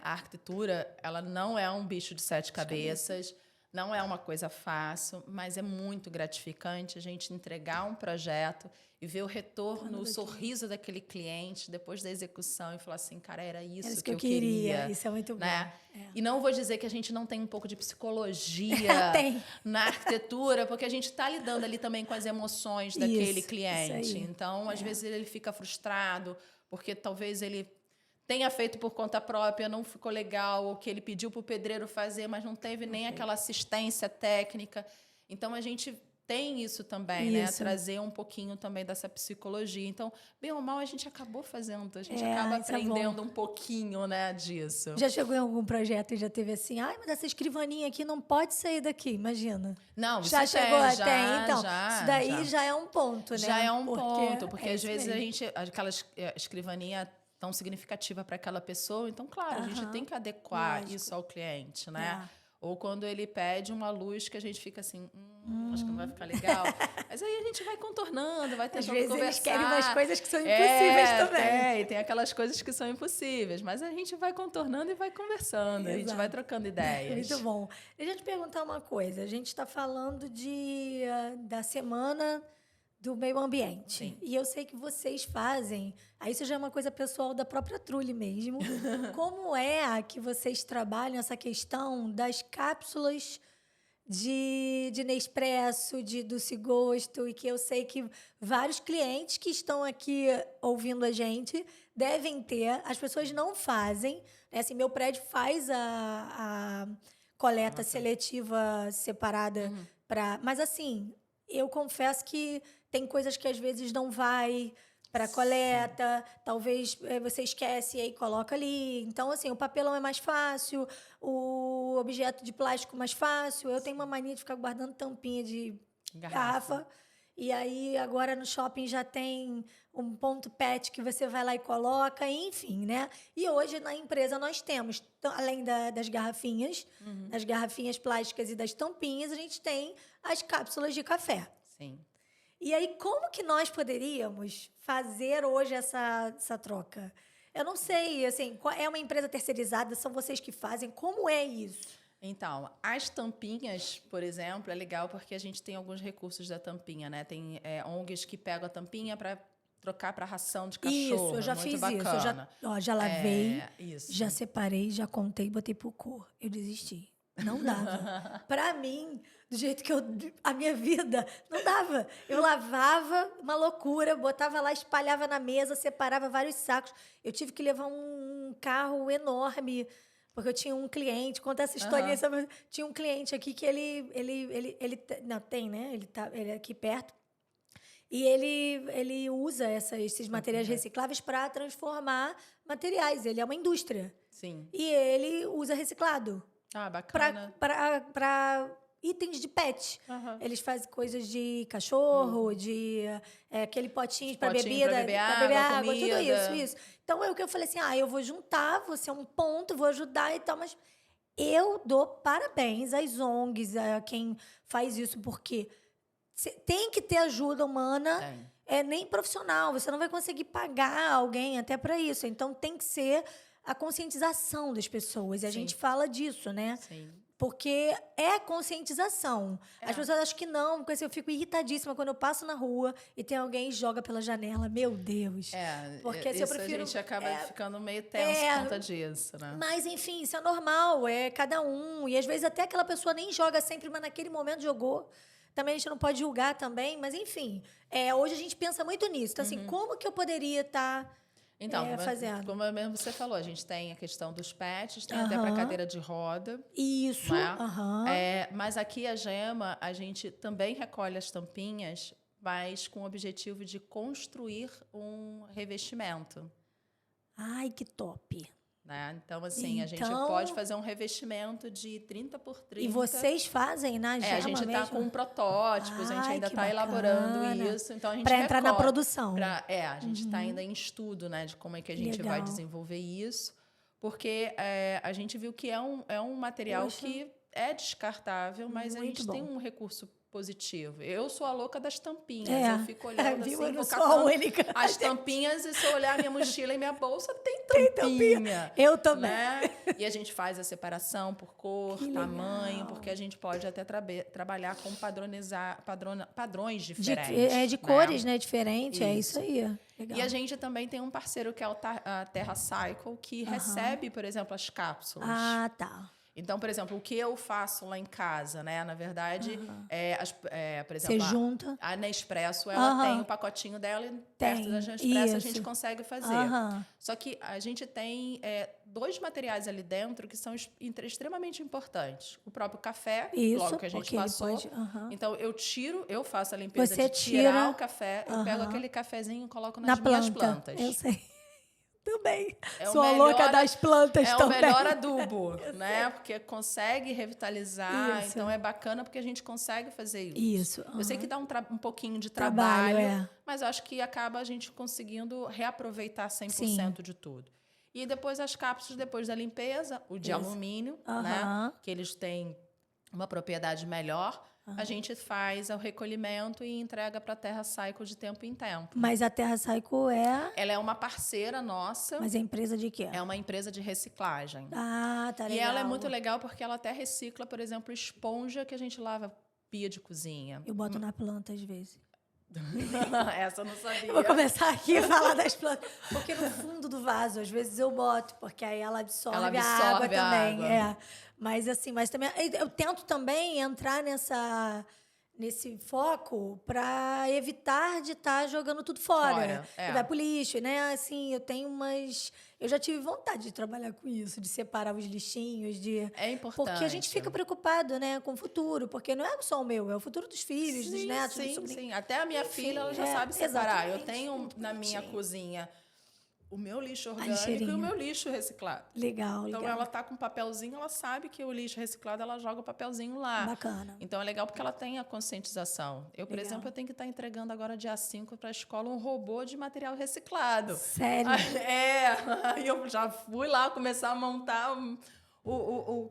a arquitetura, ela não é um bicho de 7 cabeças, não é uma coisa fácil, mas é muito gratificante a gente entregar um projeto e ver o retorno, o sorriso daquele cliente depois da execução e falar assim, cara, era isso que eu queria. Isso é muito bom. Né? E não vou dizer que a gente não tem um pouco de psicologia Tem. na arquitetura, porque a gente está lidando ali também com as emoções daquele cliente. isso aí. Então, às vezes, ele fica frustrado, porque talvez ele tenha feito por conta própria, não ficou legal, ou que ele pediu para o pedreiro fazer, mas não teve nem aquela assistência técnica. Então, a gente tem isso também, né? Trazer um pouquinho também dessa psicologia. Então, bem ou mal, a gente acabou fazendo, a gente acaba aprendendo um pouquinho, né, disso. Já chegou em algum projeto e já teve assim, mas essa escrivaninha aqui não pode sair daqui, imagina. Não, isso já chegou tem, até, então. já, isso daí já é um ponto, né? Já é um ponto, porque às isso vezes mesmo. a gente, aquela escrivaninha tão significativa para aquela pessoa, então, claro, a gente tem que adequar Lógico. isso ao cliente, né? Ou quando ele pede uma luz que a gente fica assim, acho que não vai ficar legal. Mas aí a gente vai contornando, vai tentando Às vezes conversar. eles querem umas coisas que são impossíveis também. Tem aquelas coisas que são impossíveis, mas a gente vai contornando e vai conversando, a gente vai trocando ideias. Muito bom. Deixa eu te perguntar uma coisa. A gente está falando da semana do meio ambiente. Sim. E eu sei que vocês fazem... Aí isso já é uma coisa pessoal da própria Trulli mesmo. Como é que vocês trabalham essa questão das cápsulas de Nespresso, do Cigosto, e que eu sei que vários clientes que estão aqui ouvindo a gente devem ter. As pessoas não fazem. Né? Assim, meu prédio faz a coleta seletiva separada. Mas, assim, eu confesso que tem coisas que às vezes não vai para coleta, talvez você esquece e aí coloca ali. Então, assim, o papelão é mais fácil, o objeto de plástico mais fácil. Eu tenho uma mania de ficar guardando tampinha de garrafa. E aí, agora no shopping já tem um ponto PET que você vai lá e coloca, enfim, né? E hoje na empresa nós temos, além das garrafinhas, das garrafinhas plásticas e das tampinhas, a gente tem as cápsulas de café. Sim. E aí, como que nós poderíamos fazer hoje essa troca? Eu não sei, assim, é uma empresa terceirizada, são vocês que fazem, como é isso? Então, as tampinhas, por exemplo, é legal porque a gente tem alguns recursos da tampinha, né? Tem ONGs que pegam a tampinha para trocar para ração de cachorro. Isso, eu já muito fiz bacana. isso. Já lavei, Isso. já separei, já contei, botei pro cor. Eu desisti. Não dava. Para mim, do jeito que a minha vida, não dava. Eu lavava, uma loucura, botava lá, espalhava na mesa, separava vários sacos. Eu tive que levar um carro enorme, porque eu tinha um cliente, conta essa historinha, tinha um cliente aqui que ele não tem, né? Ele é aqui perto. E ele usa esses materiais recicláveis para transformar materiais. Ele é uma indústria. Sim. E ele usa reciclado. Ah, bacana. Para itens de pet. Eles fazem coisas de cachorro, de aquele potinho para bebida, para beber água, comida. tudo isso. Então, é o que eu falei assim, eu vou juntar, vou ser um ponto, vou ajudar e tal, mas eu dou parabéns às ONGs, a quem faz isso, porque tem que ter ajuda humana, nem profissional, você não vai conseguir pagar alguém até para isso. Então, tem que ser a conscientização das pessoas. E a gente fala disso, né? Sim. Porque é conscientização. As pessoas acham que não, porque assim, eu fico irritadíssima quando eu passo na rua e tem alguém e joga pela janela. Meu Deus. Porque assim, eu prefiro, a gente acaba ficando meio tenso por conta disso, né? Mas, enfim, isso é normal, é cada um. E às vezes até aquela pessoa nem joga sempre, mas naquele momento jogou. Também a gente não pode julgar também, mas enfim. Hoje a gente pensa muito nisso. Então, assim, como que eu poderia estar fazendo? Como mesmo você falou, a gente tem a questão dos pets, tem até para cadeira de roda. Isso. Né? Mas aqui a Gema, a gente também recolhe as tampinhas, mas com o objetivo de construir um revestimento. Ai, que top! Né? Então, assim, a gente pode fazer um revestimento de 30 por 30. E vocês fazem na Gema a gente está com protótipos, a gente ainda está elaborando isso. Então, a gente para entrar na produção. A gente está ainda em estudo, né, de como é que a gente vai desenvolver isso. Porque a gente viu que é um material que é descartável, mas a gente tem um recurso positivo. Eu sou a louca das tampinhas. Eu fico olhando assim, vou catando as tampinhas e se eu olhar minha mochila e minha bolsa, tem tampinha. Eu também. Né? E a gente faz a separação por cor, tamanho, porque a gente pode até trabalhar com padrões diferentes. De cores, né? Diferente, é isso aí. Legal. E a gente também tem um parceiro que é a Terra Cycle, que recebe, por exemplo, as cápsulas. Ah, tá. Então, por exemplo, o que eu faço lá em casa, né? Na verdade, por exemplo, você junta. A Nespresso, ela tem o pacotinho dela e perto da Nespresso a gente consegue fazer. Só que a gente tem 2 materiais ali dentro que são extremamente importantes. O próprio café, logo que a gente passou. Então, eu faço a limpeza de tirar o café, eu pego aquele cafezinho e coloco nas minhas plantas. Eu sei. Também. Sou a louca das plantas também. É o melhor adubo, né? Porque consegue revitalizar. Então, é bacana porque a gente consegue fazer isso. Eu sei que dá um pouquinho de trabalho, mas eu acho que acaba a gente conseguindo reaproveitar 100% de tudo. E depois as cápsulas, depois da limpeza, o de alumínio, né? Que eles têm uma propriedade melhor. A gente faz o recolhimento e entrega para a Terra Cycle de tempo em tempo. Mas a Terra Cycle Ela é uma parceira nossa. Mas é empresa de quê? É uma empresa de reciclagem. Ah, tá legal. E ela é muito legal porque ela até recicla, por exemplo, esponja que a gente lava pia de cozinha. Eu boto na planta às vezes. Essa eu não sabia. Eu vou começar aqui a falar das plantas. Porque no fundo do vaso, às vezes eu boto, porque aí ela absorve a água também. Mas assim, também eu tento também entrar nesse foco para evitar de estar jogando tudo fora. Vai pro lixo, né? Assim, eu já tive vontade de trabalhar com isso, de separar os lixinhos, É importante. Porque a gente fica preocupado, né, com o futuro, porque não é só o meu, é o futuro dos filhos, dos netos, dos sobrinhos. Sim. Até a minha filha, ela já sabe separar. Eu tenho na minha cozinha o meu lixo orgânico e o meu lixo reciclado. Legal. Então, ela tá com um papelzinho, ela sabe que o lixo reciclado, ela joga o papelzinho lá. Bacana. Então, é legal porque ela tem a conscientização. Eu, por exemplo, eu tenho que estar entregando agora, dia 5, para a escola, um robô de material reciclado. Sério? Aí eu já fui lá começar a montar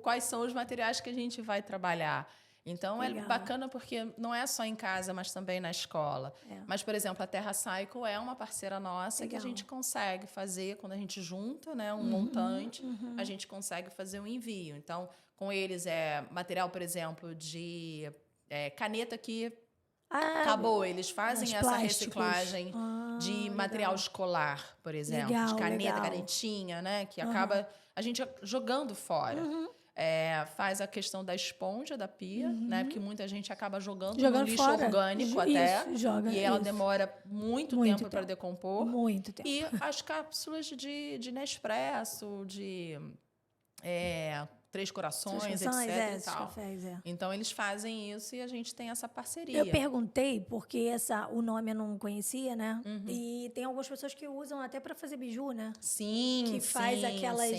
quais são os materiais que a gente vai trabalhar. Então, Legal. é bacana porque não é só em casa, mas também na escola. Mas, por exemplo, a Terra Cycle é uma parceira nossa que a gente consegue fazer, quando a gente junta, né, um montante, a gente consegue fazer um envio. Então, com eles é material, por exemplo, de caneta que acabou. Eles fazem essa reciclagem de material escolar, por exemplo. Legal, de caneta, legal. canetinha, né, que acaba a gente jogando fora. Faz a questão da esponja da pia, né? Porque muita gente acaba jogando no lixo fora. orgânico Isso, joga, e ela isso. demora muito tempo para decompor. Muito tempo. E as cápsulas de Nespresso, de Três Corações, etc. e tal. Cafés, Então, eles fazem isso e a gente tem essa parceria. Eu perguntei, porque o nome eu não conhecia, né? E tem algumas pessoas que usam até para fazer biju, né? Sim, que faz aquelas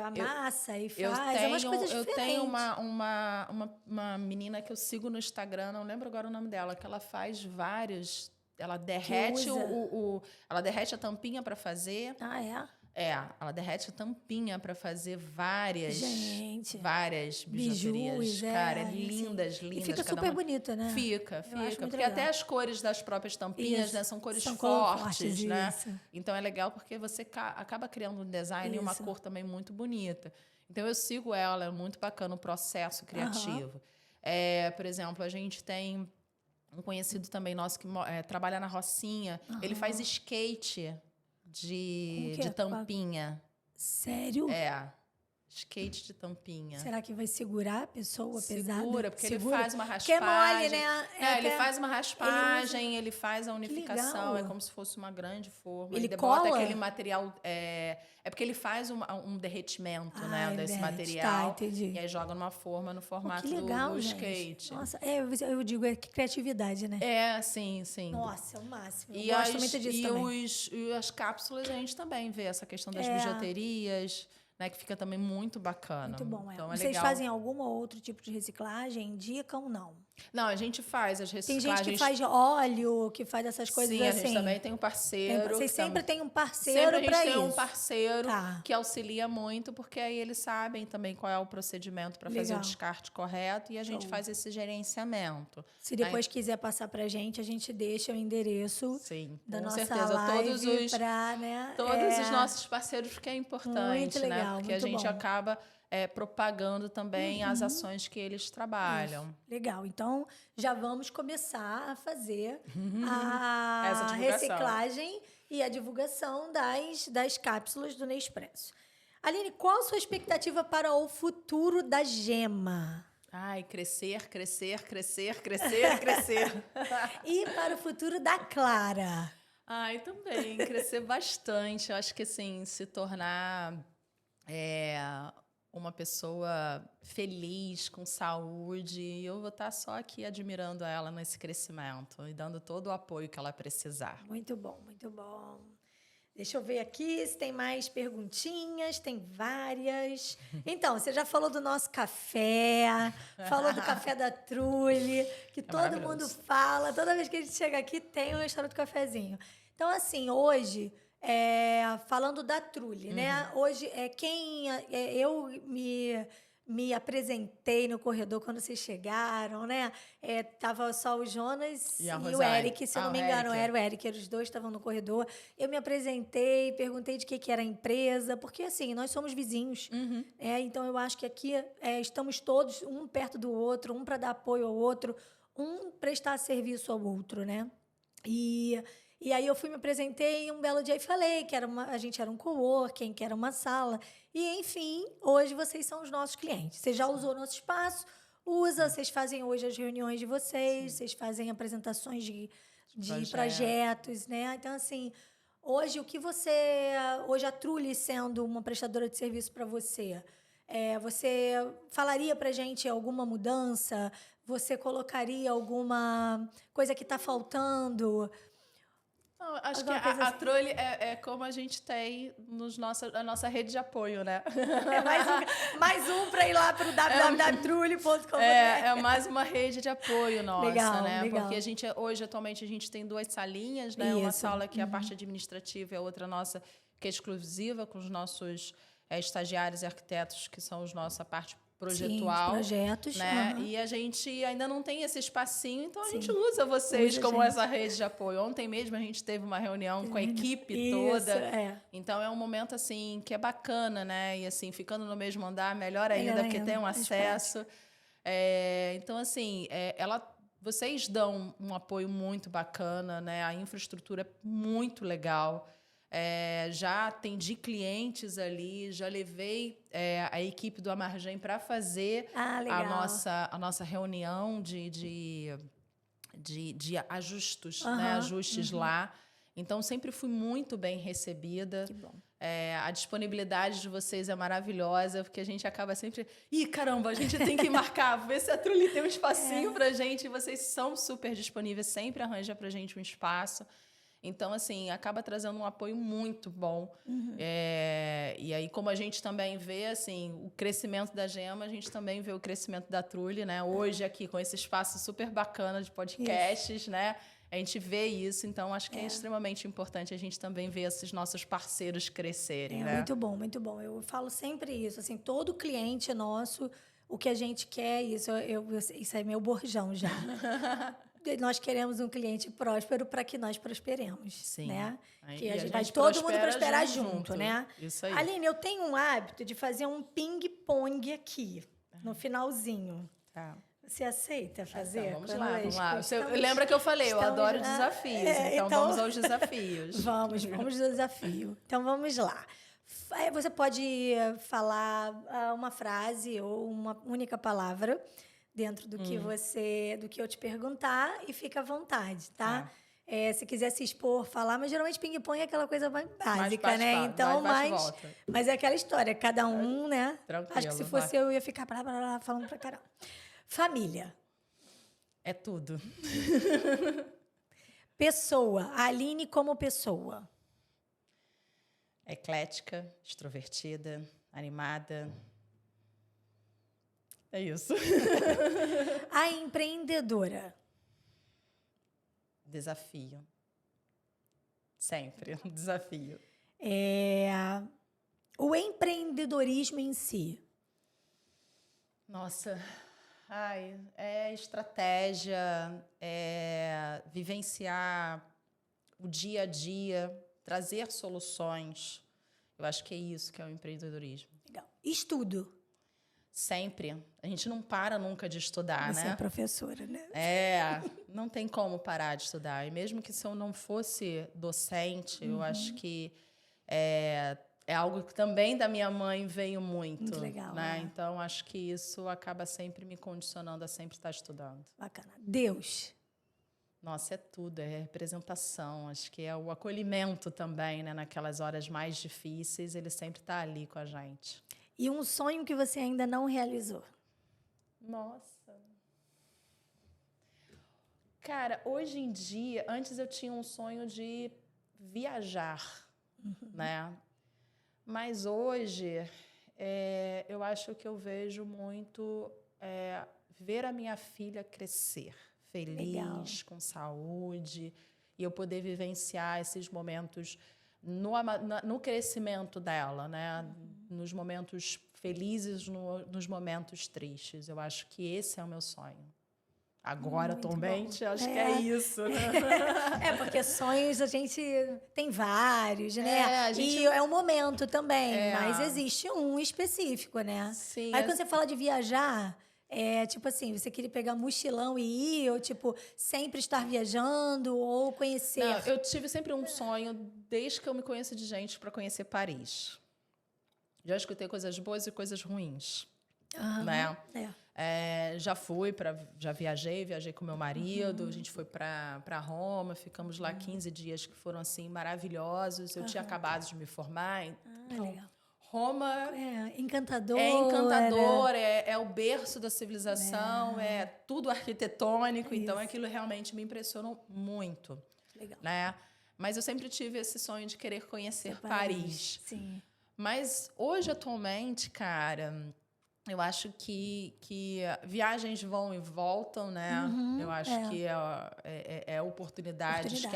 a massa e faz umas coisas diferentes. Eu tenho uma menina que eu sigo no Instagram, não lembro agora o nome dela, que ela faz vários. Ela derrete ela derrete a tampinha para fazer. Ah, é? Ela derrete a tampinha para fazer várias bijuterias. Bijus, cara, lindas. E fica super bonito, né? Fica. Porque legal. até as cores das próprias tampinhas, né, são cores fortes, né? Isso. Então é legal porque você acaba criando um design e uma cor também muito bonita. Então eu sigo ela, é muito bacana o processo criativo. Por exemplo, a gente tem um conhecido também nosso que trabalha na Rocinha. Ele faz skate de tampinha. Sério? Skate de tampinha. Será que vai segurar a pessoa pesada? Segura, porque ele faz uma raspagem. Que é mole, né? Ele faz uma raspagem, ele faz a unificação. É como se fosse uma grande forma. Ele bota cola? aquele material... É porque ele faz um derretimento, né, desse material. Tá, entendi. E aí joga numa forma, no formato que legal, do skate. Gente. Nossa, eu digo, que criatividade, né? Sim. Nossa, é o máximo. Eu gosto muito disso também. E as cápsulas, a gente também vê essa questão das bijuterias, né, que fica também muito bacana. Muito bom, Então, Vocês fazem algum outro tipo de reciclagem? Indicam ou não? Não, a gente faz as reciclagens. Tem gente que faz óleo, que faz essas coisas assim. Sim, a gente também tem um parceiro. Vocês sempre têm um parceiro para isso. Sempre a gente tem um parceiro que auxilia muito, porque aí eles sabem também qual é o procedimento para fazer o descarte correto e a gente faz esse gerenciamento. Se depois quiser passar para a gente deixa o endereço da com nossa certeza. live Todos os nossos parceiros, porque é importante, muito legal, né? Porque a gente acaba propagando também as ações que eles trabalham. Isso. Legal. Então, já vamos começar a fazer a reciclagem e a divulgação das cápsulas do Nespresso. Aline, qual a sua expectativa para o futuro da Gema? Ai, crescer. E para o futuro da Clara? Ai, também, crescer bastante. Eu acho que, assim, se tornar uma pessoa feliz, com saúde, e eu vou estar só aqui admirando ela nesse crescimento e dando todo o apoio que ela precisar. Muito bom, muito bom. Deixa eu ver aqui se tem mais perguntinhas. Tem várias. Então, você já falou do nosso café, falou do café da Trulli, que todo mundo fala. Toda vez que a gente chega aqui, tem uma história do cafezinho. Então, assim, hoje, falando da Trulli, né? Hoje, eu me apresentei no corredor quando vocês chegaram, né? Tava só o Jonas e o Eric, se eu não me engano. Era o Eric, os dois estavam no corredor. Eu me apresentei, perguntei de que era a empresa, porque, assim, nós somos vizinhos. Então, eu acho que aqui estamos todos, um perto do outro, um para dar apoio ao outro, um prestar serviço ao outro, né? E aí eu me apresentei e um belo dia e falei que a gente era um coworking, que era uma sala. E, enfim, hoje vocês são os nossos clientes. Você já usou nosso espaço, vocês fazem hoje as reuniões de vocês, vocês fazem apresentações de projetos, né? Então, assim, hoje hoje a Trulli sendo uma prestadora de serviço para você, você falaria para a gente alguma mudança? Você colocaria alguma coisa que está faltando? Não, acho que a Trulli é como a gente tem a nossa rede de apoio, né? Mais um para ir lá para o www.trulli.com. É mais uma rede de apoio nossa, legal, né? Legal. Porque atualmente, a gente tem 2 salinhas, né? Uma sala que é a parte administrativa e a outra nossa que é exclusiva com os nossos estagiários e arquitetos, que são a parte projetual. Sim, projetos. Né? Uhum. E a gente ainda não tem esse espacinho, então a Sim. gente usa vocês como gente. essa rede de apoio. Ontem mesmo a gente teve uma reunião com a equipe Isso, toda. Então é um momento assim que é bacana, né? E assim, ficando no mesmo andar, melhor ainda, porque tem um acesso. Então, assim, vocês dão um apoio muito bacana, né? A infraestrutura é muito legal. Já atendi clientes ali, já levei a equipe do Amargem para fazer a nossa reunião de ajustes, né? Ajustes lá. Então, sempre fui muito bem recebida. Que bom. A disponibilidade de vocês é maravilhosa, porque a gente acaba sempre... Ih, caramba, a gente tem que marcar, ver se a Trulli tem um espacinho pra gente. E vocês são super disponíveis, sempre arranja pra gente um espaço. Então, assim, acaba trazendo um apoio muito bom. E aí, como a gente também vê, assim, o crescimento da Gema, a gente também vê o crescimento da Trulli, né? Hoje, aqui, com esse espaço super bacana de podcasts, né? A gente vê isso, então acho que é extremamente importante a gente também ver esses nossos parceiros crescerem, né? Muito bom, muito bom. Eu falo sempre isso, assim, todo cliente nosso, o que a gente quer, isso é meu bordão já. Nós queremos um cliente próspero para que nós prosperemos, Sim. né? Aí, que a gente vai todo mundo prosperar junto, né? Isso aí. Aline, eu tenho um hábito de fazer um ping-pong aqui, no finalzinho. Tá. Você aceita fazer? Então, vamos lá. Estamos, lembra que eu falei, eu adoro desafios. Então, vamos aos desafios. Vamos ao desafio. Então, vamos lá. Você pode falar uma frase ou uma única palavra dentro do que eu te perguntar e fica à vontade, tá? Se quiser se expor, falar, mas geralmente ping-pong é aquela coisa mais básica, né? Então, mas é aquela história, cada um, né? Tranquilo, acho que se fosse eu ia ficar falando pra caramba. Família. É tudo. Pessoa. A Aline como pessoa. Eclética, extrovertida, animada. É isso. A empreendedora. Desafio. Sempre um desafio. O empreendedorismo em si. Nossa... é estratégia, é vivenciar o dia a dia, trazer soluções. Eu acho que é isso que é o empreendedorismo. Legal. Estudo. Sempre. A gente não para nunca de estudar, né? Você é professora, né? Não tem como parar de estudar. E mesmo que se eu não fosse docente, eu acho que é algo que também da minha mãe veio muito. Muito legal, né? Então, acho que isso acaba sempre me condicionando a sempre estar estudando. Bacana. Deus. Nossa, é tudo, é representação. Acho que é o acolhimento também, né? Naquelas horas mais difíceis, ele sempre está ali com a gente. E um sonho que você ainda não realizou? Nossa. Cara, hoje em dia, antes eu tinha um sonho de viajar, né? Mas hoje, eu acho que eu vejo muito ver a minha filha crescer, feliz, Legal. com saúde, e eu poder vivenciar esses momentos no crescimento dela, né? Nos momentos felizes, nos momentos tristes. Eu acho que esse é o meu sonho. Agora, muito atualmente, bom. acho que é isso, né? Porque sonhos a gente tem vários, né? E é um momento também, mas existe um específico, né? Sim. Aí quando você fala de viajar, tipo assim, você queria pegar mochilão e ir, ou tipo, sempre estar viajando, ou conhecer? Não, eu tive sempre um sonho, desde que eu me conheço de gente, para conhecer Paris. Já escutei coisas boas e coisas ruins, né? Já viajei com meu marido, a gente foi para Roma, ficamos lá 15 dias que foram assim maravilhosos. Eu tinha acabado de me formar, então legal. Roma encantador. É encantador, é o berço da civilização, é tudo arquitetônico, então aquilo realmente me impressionou muito. Legal. Né? Mas eu sempre tive esse sonho de querer conhecer Paris. Sim. Mas hoje, atualmente, cara, eu acho que viagens vão e voltam, né? Eu acho que é oportunidades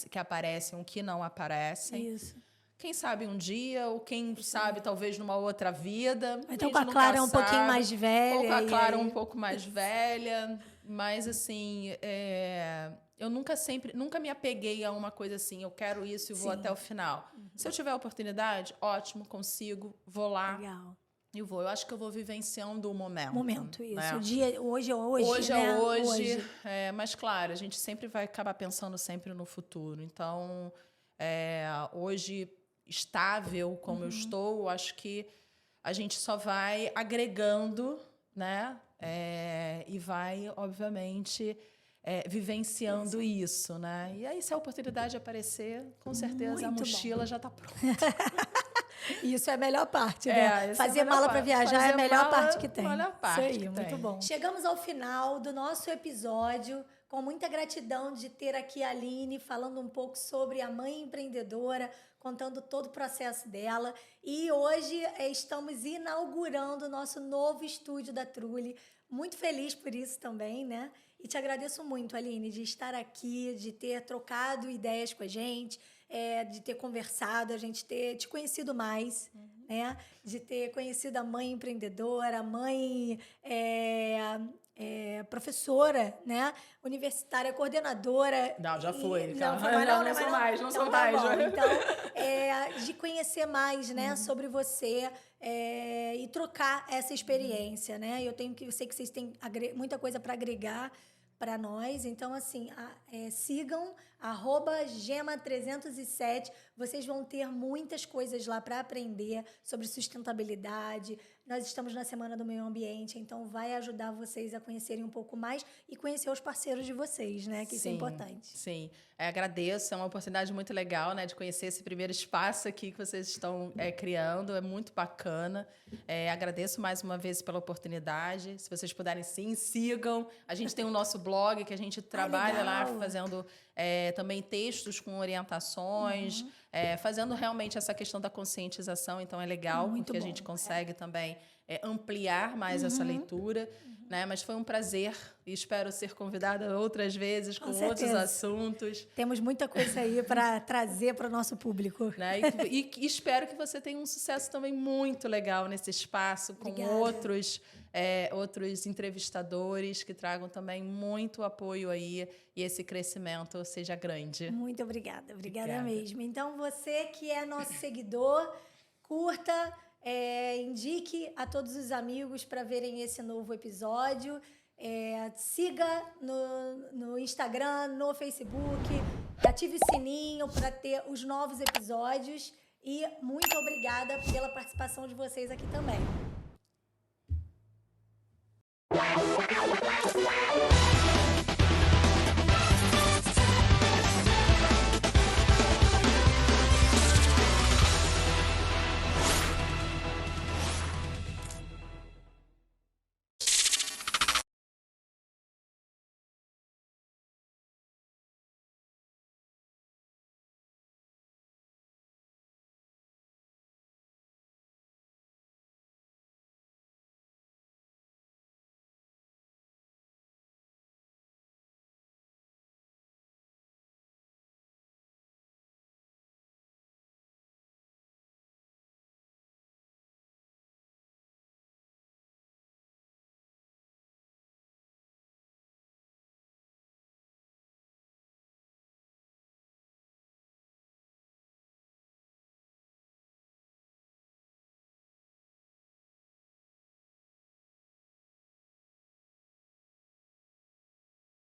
que aparecem, o que não aparecem. Isso. Quem sabe um dia, ou quem sabe talvez numa outra vida. Então com a Clara um pouquinho mais velha. Ou com a Clara um pouco mais velha. Mas, assim, eu nunca me apeguei a uma coisa assim, eu quero isso e vou até o final. Se eu tiver a oportunidade, ótimo, consigo, vou lá. Legal. E vou. Eu acho que eu vou vivenciando o momento. Isso. Né? O dia, hoje é hoje, Hoje né? é hoje. Mas, claro, a gente sempre vai acabar pensando sempre no futuro. Então, hoje, estável como eu estou, acho que a gente só vai agregando, né? E vai, obviamente, vivenciando isso, né? E aí, se a oportunidade aparecer, com certeza a mochila já está pronta. Isso é a melhor parte, né? Fazer mala para viajar é a melhor parte que tem. Melhor parte isso aí, muito bom. Chegamos ao final do nosso episódio, com muita gratidão de ter aqui a Aline falando um pouco sobre a mãe empreendedora, contando todo o processo dela. E hoje estamos inaugurando o nosso novo estúdio da Trulli. Muito feliz por isso também, né? E te agradeço muito, Aline, de estar aqui, de ter trocado ideias com a gente, de ter conversado, a gente ter te conhecido mais, né? De ter conhecido a mãe empreendedora, a mãe professora, né? Universitária, coordenadora. Não, já foi. Não sou mais. Então, de conhecer mais, né, sobre você e trocar essa experiência, né? Eu sei que vocês têm muita coisa para agregar para nós. Então, assim, sigam @gema307. Vocês vão ter muitas coisas lá para aprender sobre sustentabilidade. Nós estamos na Semana do Meio Ambiente, então vai ajudar vocês a conhecerem um pouco mais e conhecer os parceiros de vocês, né? Que isso é importante. Sim, agradeço. É uma oportunidade muito legal, né? De conhecer esse primeiro espaço aqui que vocês estão criando. É muito bacana. Agradeço mais uma vez pela oportunidade. Se vocês puderem, sim, sigam. A gente tem o nosso blog que a gente trabalha lá fazendo também textos com orientações, fazendo realmente essa questão da conscientização. Então, é legal, porque a gente consegue também ampliar mais essa leitura. Né? Mas foi um prazer e espero ser convidada outras vezes com outros assuntos. Temos muita coisa aí para trazer para o nosso público. Né? E espero que você tenha um sucesso também muito legal nesse espaço, com outros entrevistadores que tragam também muito apoio aí e esse crescimento seja grande. Muito obrigada. Obrigada mesmo. Então, você que é nosso seguidor, curta, indique a todos os amigos para verem esse novo episódio. Siga no Instagram, no Facebook, ative o sininho para ter os novos episódios. E muito obrigada pela participação de vocês aqui também.